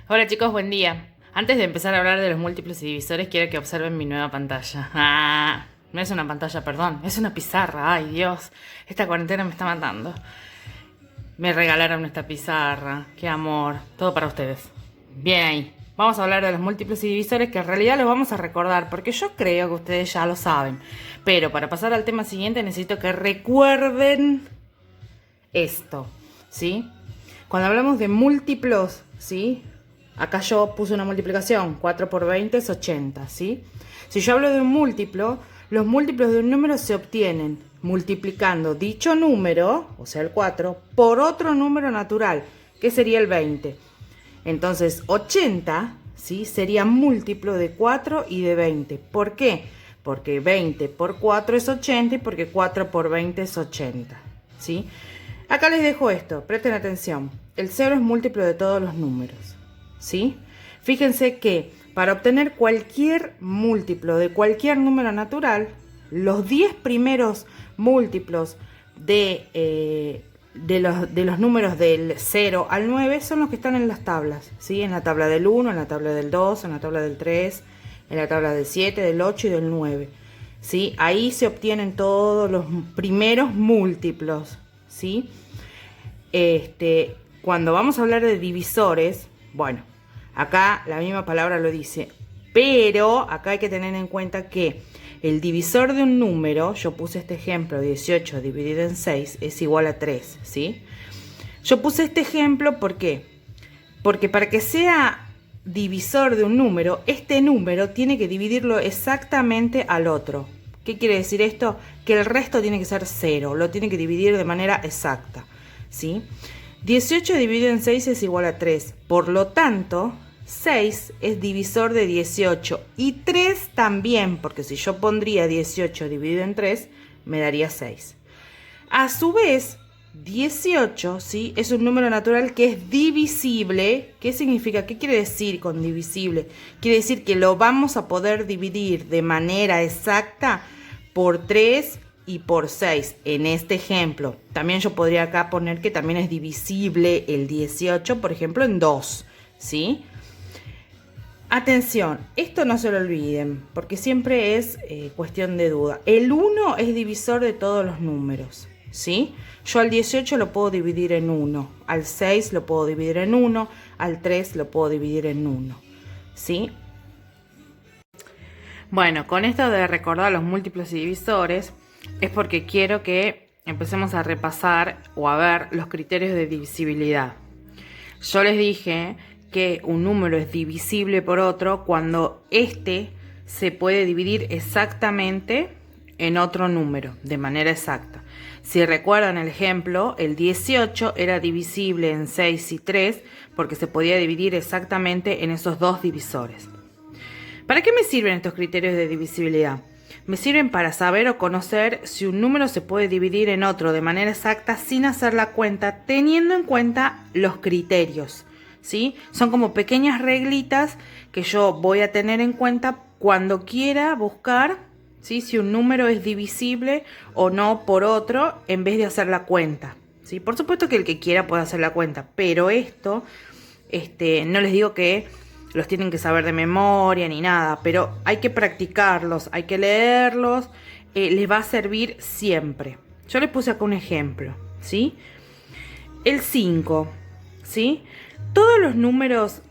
Hola chicos, buen día. Antes de empezar a hablar de los múltiplos y divisores, quiero que observen mi nueva pantalla. No es una pantalla, perdón, es una pizarra. Ay, Dios, esta cuarentena me está matando. Me regalaron esta pizarra. Qué amor. Todo para ustedes. Bien ahí. Vamos a hablar de los múltiplos y divisores que en realidad los vamos a recordar porque yo creo que ustedes ya lo saben. Pero para pasar al tema siguiente necesito que recuerden esto, ¿sí? Cuando hablamos de múltiplos, ¿sí? Acá yo puse una multiplicación, 4 por 20 es 80, ¿sí? Si yo hablo de un múltiplo, los múltiplos de un número se obtienen multiplicando dicho número, o sea el 4, por otro número natural, que sería el 20. Entonces 80, ¿sí? Sería múltiplo de 4 y de 20. ¿Por qué? Porque 20 por 4 es 80 y porque 4 por 20 es 80, ¿sí? Acá les dejo esto, presten atención. El 0 es múltiplo de todos los números, ¿sí? Fíjense que para obtener cualquier múltiplo de cualquier número natural, los 10 primeros múltiplos de los números del 0 al 9 son los que están en las tablas, ¿sí? En la tabla del 1, en la tabla del 2, en la tabla del 3, en la tabla del 7, del 8 y del 9, ¿sí? Ahí se obtienen todos los primeros múltiplos, ¿sí? Cuando vamos a hablar de divisores, bueno, acá la misma palabra lo dice, pero acá hay que tener en cuenta que el divisor de un número, yo puse este ejemplo, 18 dividido en 6 es igual a 3, ¿sí? Yo puse este ejemplo, ¿por qué? Porque para que sea divisor de un número, este número tiene que dividirlo exactamente al otro. ¿Qué quiere decir esto? Que el resto tiene que ser 0, lo tiene que dividir de manera exacta, ¿sí? 18 dividido en 6 es igual a 3, por lo tanto 6 es divisor de 18 y 3 también, porque si yo pondría 18 dividido en 3 me daría 6. A su vez 18, ¿sí? Es un número natural que es divisible. ¿Qué significa? ¿Qué quiere decir con divisible? Quiere decir que lo vamos a poder dividir de manera exacta por 3 y por 6 en este ejemplo. También yo podría acá poner que también es divisible el 18, por ejemplo, en 2, ¿sí? Atención, esto no se lo olviden, porque siempre es cuestión de duda. El 1 es divisor de todos los números, ¿sí? Yo al 18 lo puedo dividir en 1, al 6 lo puedo dividir en 1, al 3 lo puedo dividir en 1, ¿sí? Bueno, con esto de recordar los múltiplos y divisores, es porque quiero que empecemos a repasar o a ver los criterios de divisibilidad. Yo les dije que un número es divisible por otro cuando este se puede dividir exactamente en otro número, de manera exacta. Si recuerdan el ejemplo, el 18 era divisible en 6 y 3 porque se podía dividir exactamente en esos dos divisores. ¿Para qué me sirven estos criterios de divisibilidad? Me sirven para saber o conocer si un número se puede dividir en otro de manera exacta sin hacer la cuenta, teniendo en cuenta los criterios, ¿sí? Son como pequeñas reglitas que yo voy a tener en cuenta cuando quiera buscar, ¿sí? Si un número es divisible o no por otro en vez de hacer la cuenta, ¿sí? Por supuesto que el que quiera puede hacer la cuenta, pero esto, no les digo que los tienen que saber de memoria ni nada, pero hay que practicarlos, hay que leerlos, les va a servir siempre. Yo les puse acá un ejemplo, ¿sí? El 5, ¿sí? Todos los números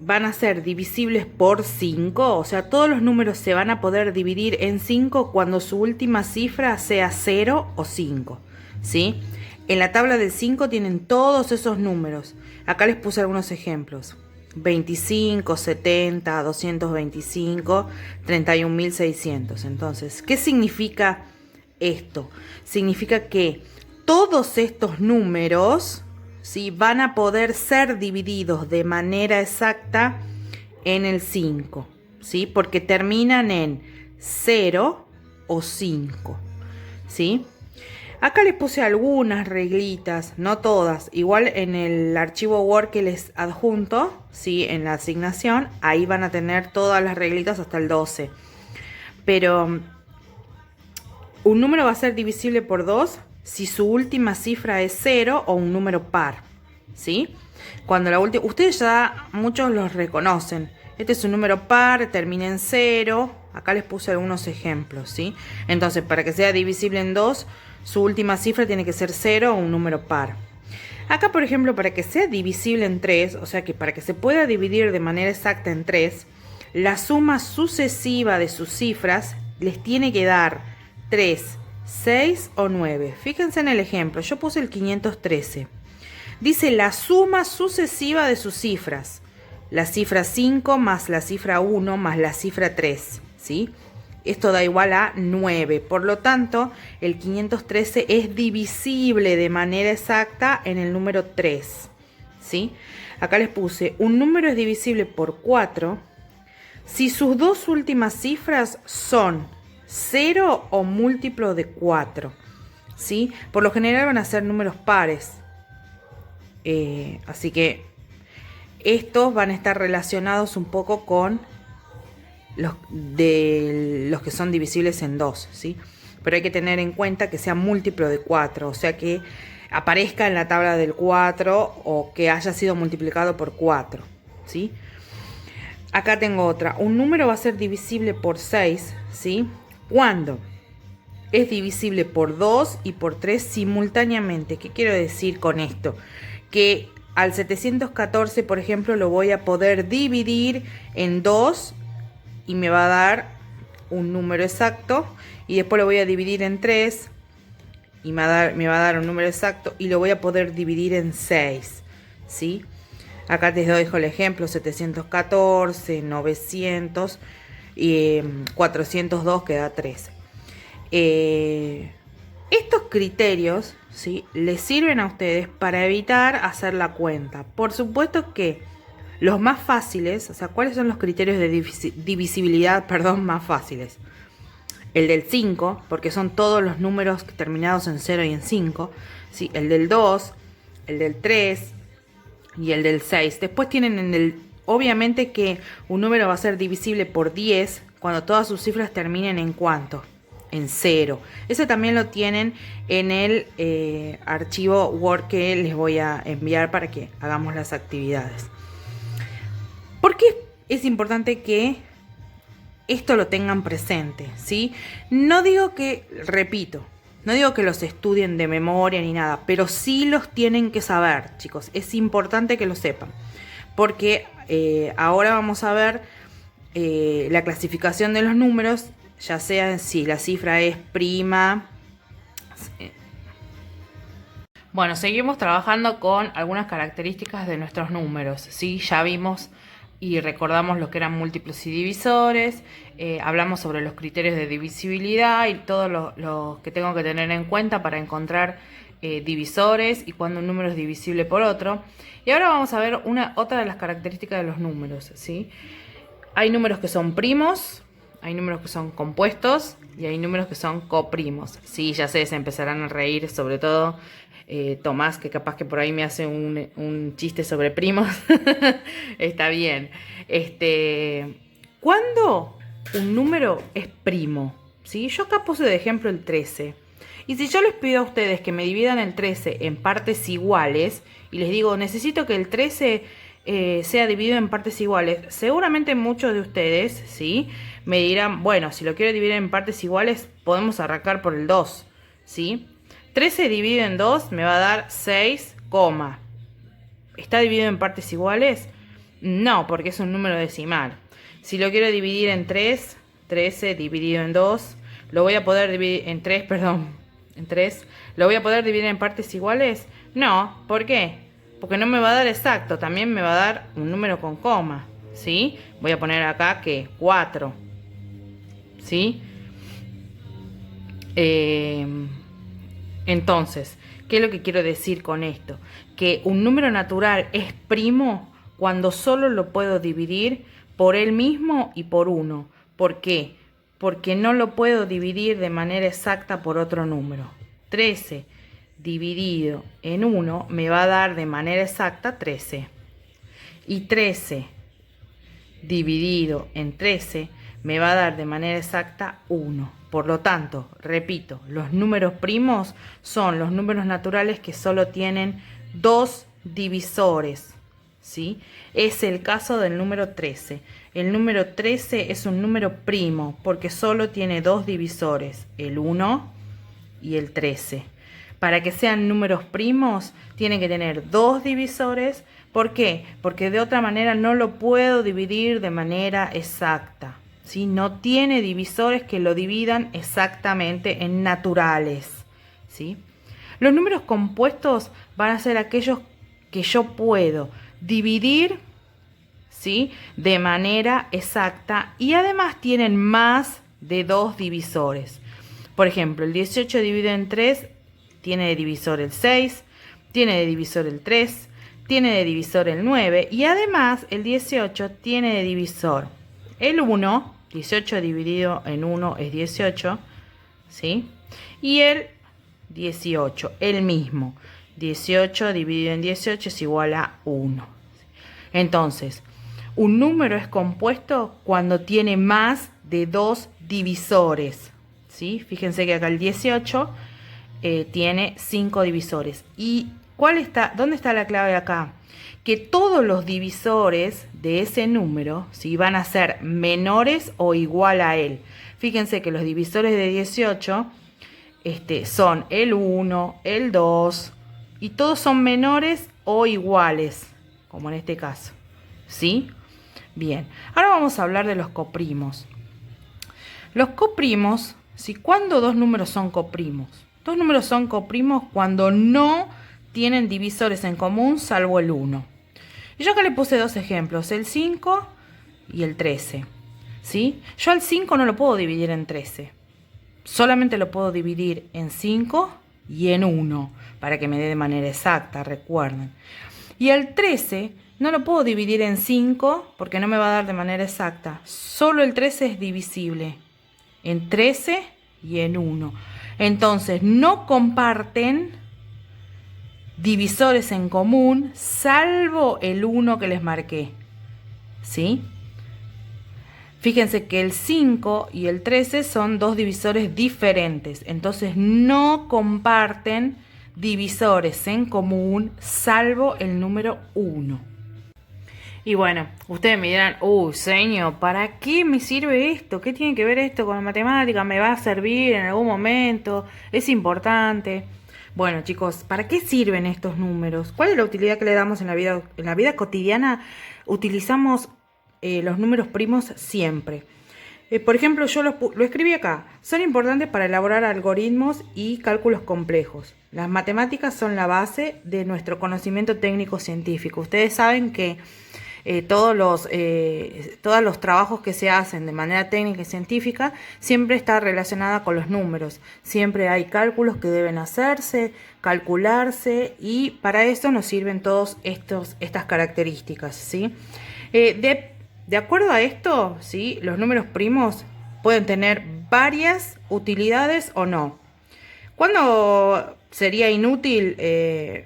van a ser divisibles por 5, o sea, todos los números se van a poder dividir en 5 cuando su última cifra sea 0 o 5, ¿sí? En la tabla del 5 tienen todos esos números. Acá les puse algunos ejemplos. 25, 70, 225, 31.600. Entonces, ¿qué significa esto? Significa que todos estos números, ¿sí? Van a poder ser divididos de manera exacta en el 5, ¿sí? Porque terminan en 0 o 5, ¿sí? Acá les puse algunas reglitas, no todas. Igual en el archivo Word que les adjunto, ¿sí? En la asignación, ahí van a tener todas las reglitas hasta el 12. Pero un número va a ser divisible por 2 si su última cifra es 0 o un número par, ¿sí? Cuando la última, ustedes ya muchos los reconocen. Este es un número par, termina en 0. Acá les puse algunos ejemplos, ¿sí? Entonces, para que sea divisible en 2, su última cifra tiene que ser 0 o un número par. Acá, por ejemplo, para que sea divisible en 3, o sea que para que se pueda dividir de manera exacta en 3, la suma sucesiva de sus cifras les tiene que dar 3, 6 o 9. Fíjense en el ejemplo, yo puse el 513. Dice la suma sucesiva de sus cifras. La cifra 5 más la cifra 1 más la cifra 3, ¿sí? Esto da igual a 9. Por lo tanto, el 513 es divisible de manera exacta en el número 3, ¿sí? Acá les puse, un número es divisible por 4 si sus dos últimas cifras son 0 o múltiplo de 4, ¿sí? Por lo general van a ser números pares. Así que estos van a estar relacionados un poco con los que son divisibles en 2, ¿sí? Pero hay que tener en cuenta que sea múltiplo de 4, o sea que aparezca en la tabla del 4 o que haya sido multiplicado por 4, ¿sí? Acá tengo otra. Un número va a ser divisible por 6, ¿sí? Cuando es divisible por 2 y por 3 simultáneamente. ¿Qué quiero decir con esto? Que al 714, por ejemplo, lo voy a poder dividir en 2 y me va a dar un número exacto, y después lo voy a dividir en 3 y me va a dar un número exacto, y lo voy a poder dividir en 6, ¿sí? Acá te dejo el ejemplo: 714, 900 y 402 que da 13. Estos criterios, ¿sí?, les sirven a ustedes para evitar hacer la cuenta. Por supuesto que los más fáciles, o sea, ¿cuáles son los criterios de divisibilidad, más fáciles? El del 5, porque son todos los números terminados en 0 y en 5, ¿sí? El del 2, el del 3 y el del 6. Después tienen obviamente que un número va a ser divisible por 10 cuando todas sus cifras terminen en ¿cuánto? En 0. Ese también lo tienen en el archivo Word que les voy a enviar para que hagamos las actividades. ¿Por qué es importante que esto lo tengan presente? ¿Sí? No digo que, repito, no digo que los estudien de memoria ni nada, pero sí los tienen que saber, chicos. Es importante que lo sepan, porque ahora vamos a ver la clasificación de los números, ya sea si la cifra es prima. Bueno, seguimos trabajando con algunas características de nuestros números, ¿sí? Ya vimos y recordamos lo que eran múltiplos y divisores, hablamos sobre los criterios de divisibilidad y todo lo que tengo que tener en cuenta para encontrar divisores y cuando un número es divisible por otro. Y ahora vamos a ver otra de las características de los números, ¿sí? Hay números que son primos, hay números que son compuestos y hay números que son coprimos. Sí, ya sé, se empezarán a reír, sobre todo Tomás, que capaz que por ahí me hace un chiste sobre primos. Está bien. ¿Cuándo un número es primo? ¿Sí? Yo acá puse de ejemplo el 13. Y si yo les pido a ustedes que me dividan el 13 en partes iguales y les digo, necesito que el 13 sea dividido en partes iguales, seguramente muchos de ustedes, ¿sí?, me dirán, bueno, si lo quiero dividir en partes iguales, podemos arrancar por el 2, ¿sí? 13 dividido en 2 me va a dar 6, ¿está dividido en partes iguales? No, porque es un número decimal. Si lo quiero dividir en 3, 13 dividido en 2, lo voy a poder dividir en 3, en 3, ¿lo voy a poder dividir en partes iguales? No, ¿por qué? Porque no me va a dar exacto, también me va a dar un número con coma, ¿sí? Voy a poner acá que 4, ¿sí? Entonces, ¿qué es lo que quiero decir con esto? Que un número natural es primo cuando solo lo puedo dividir por él mismo y por 1. ¿Por qué? Porque no lo puedo dividir de manera exacta por otro número. 13 dividido en 1 me va a dar de manera exacta 13. Y 13 dividido en 13 me va a dar de manera exacta 1. Por lo tanto, repito, los números primos son los números naturales que solo tienen dos divisores, ¿sí? Es el caso del número 13. El número 13 es un número primo porque solo tiene dos divisores, el 1 y el 13. Para que sean números primos, tienen que tener dos divisores. ¿Por qué? Porque de otra manera no lo puedo dividir de manera exacta, ¿sí? No tiene divisores que lo dividan exactamente en naturales, ¿sí? Los números compuestos van a ser aquellos que yo puedo dividir, ¿sí?, de manera exacta y además tienen más de dos divisores. Por ejemplo, el 18 dividido en 3 tiene de divisor el 6, tiene de divisor el 3, tiene de divisor el 9 y además el 18 tiene de divisor el 1, 18 dividido en 1 es 18, ¿sí? Y el 18, el mismo, 18 dividido en 18 es igual a 1. Entonces, un número es compuesto cuando tiene más de dos divisores, ¿sí? Fíjense que acá el 18 tiene 5 divisores. ¿Y dónde está la clave acá? Que todos los divisores de ese número, ¿sí?, van a ser menores o igual a él. Fíjense que los divisores de 18 son el 1, el 2, y todos son menores o iguales, como en este caso, ¿sí? Bien, ahora vamos a hablar de los coprimos. Los coprimos, ¿sí? ¿Cuándo dos números son coprimos? Dos números son coprimos cuando no tienen divisores en común salvo el 1. Y yo acá le puse dos ejemplos, el 5 y el 13, ¿sí? Yo al 5 no lo puedo dividir en 13. Solamente lo puedo dividir en 5 y en 1, para que me dé de manera exacta, recuerden. Y el 13 no lo puedo dividir en 5 porque no me va a dar de manera exacta. Solo el 13 es divisible en 13 y en 1. Entonces no comparten divisores en común, salvo el 1 que les marqué, ¿sí? Fíjense que el 5 y el 13 son dos divisores diferentes, entonces no comparten divisores en común, salvo el número 1. Y bueno, ustedes me dirán, señor, ¿para qué me sirve esto? ¿Qué tiene que ver esto con la matemática? ¿Me va a servir en algún momento? ¿Es importante? Bueno, chicos, ¿para qué sirven estos números? ¿Cuál es la utilidad que le damos en la vida? En la vida cotidiana utilizamos los números primos siempre. Por ejemplo, yo lo escribí acá. Son importantes para elaborar algoritmos y cálculos complejos. Las matemáticas son la base de nuestro conocimiento técnico científico. Ustedes saben que todos los trabajos que se hacen de manera técnica y científica siempre está relacionada con los números. Siempre hay cálculos que deben hacerse, calcularse, y para eso nos sirven todas estas características, ¿sí? De acuerdo a esto, ¿sí?, los números primos pueden tener varias utilidades o no. ¿Cuándo sería inútil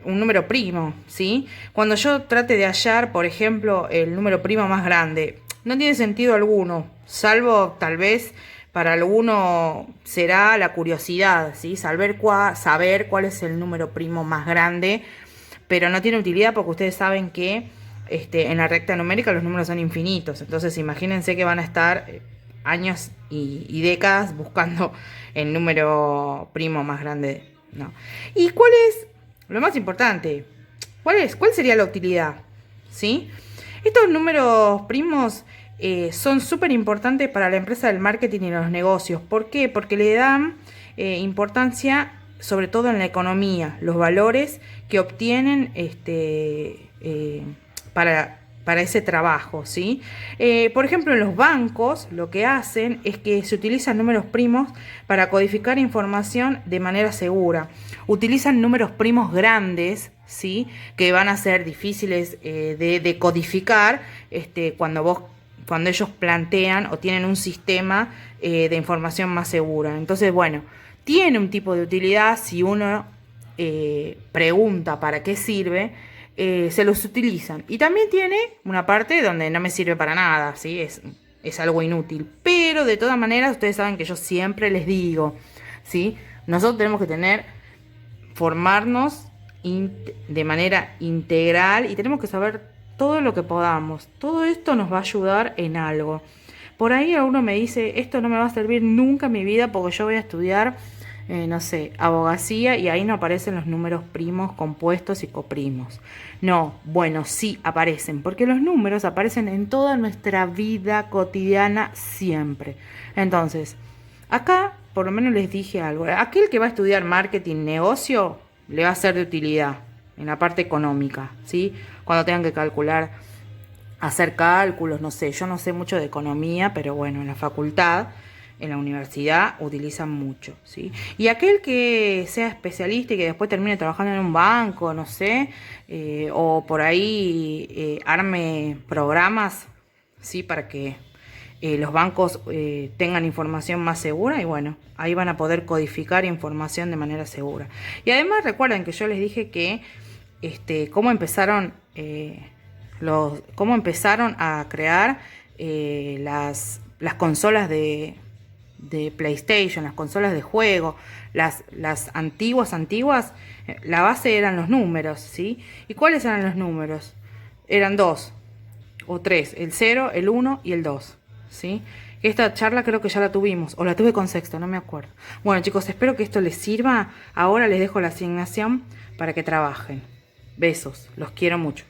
un número primo? ¿Sí? Cuando yo trate de hallar, por ejemplo, el número primo más grande, no tiene sentido alguno, salvo tal vez para alguno será la curiosidad, ¿sí? Saber cuál es el número primo más grande, pero no tiene utilidad porque ustedes saben que en la recta numérica los números son infinitos. Entonces imagínense que van a estar años y décadas buscando el número primo más grande, ¿no? ¿Y cuál es lo más importante? ¿Cuál sería la utilidad? ¿Sí? Estos números primos son súper importantes para la empresa del marketing y los negocios. ¿Por qué? Porque le dan importancia, sobre todo en la economía, los valores que obtienen para ese trabajo, ¿sí? Por ejemplo, en los bancos lo que hacen es que se utilizan números primos para codificar información de manera segura. Utilizan números primos grandes, ¿sí?, que van a ser difíciles de codificar cuando ellos plantean o tienen un sistema de información más segura. Entonces, bueno, tiene un tipo de utilidad. Si uno pregunta para qué sirve, se los utilizan. Y también tiene una parte donde no me sirve para nada, ¿sí? Es algo inútil. Pero de todas maneras, ustedes saben que yo siempre les digo, ¿sí?, nosotros tenemos que formarnos de manera integral y tenemos que saber todo lo que podamos. Todo esto nos va a ayudar en algo. Por ahí alguno me dice, esto no me va a servir nunca en mi vida porque yo voy a estudiar, no sé, abogacía y ahí no aparecen los números primos, compuestos y coprimos. No, bueno, sí aparecen, porque los números aparecen en toda nuestra vida cotidiana siempre. Entonces, acá por lo menos les dije algo. Aquel que va a estudiar marketing, negocio, le va a ser de utilidad en la parte económica, ¿sí? Cuando tengan que calcular, hacer cálculos, no sé, yo no sé mucho de economía, pero bueno, en la facultad, en la universidad, utilizan mucho, ¿sí? Y aquel que sea especialista y que después termine trabajando en un banco, no sé, o por ahí arme programas, ¿sí? Para que los bancos tengan información más segura y bueno, ahí van a poder codificar información de manera segura. Y además recuerden que yo les dije que cómo empezaron cómo empezaron a crear las consolas de PlayStation, las consolas de juego, las antiguas, la base eran los números, ¿sí? ¿Y cuáles eran los números? Eran dos o tres, el 0, el 1 y el 2, ¿sí? Esta charla creo que ya la tuvimos, o la tuve con sexto, no me acuerdo. Bueno chicos, espero que esto les sirva. Ahora les dejo la asignación para que trabajen. Besos, los quiero mucho.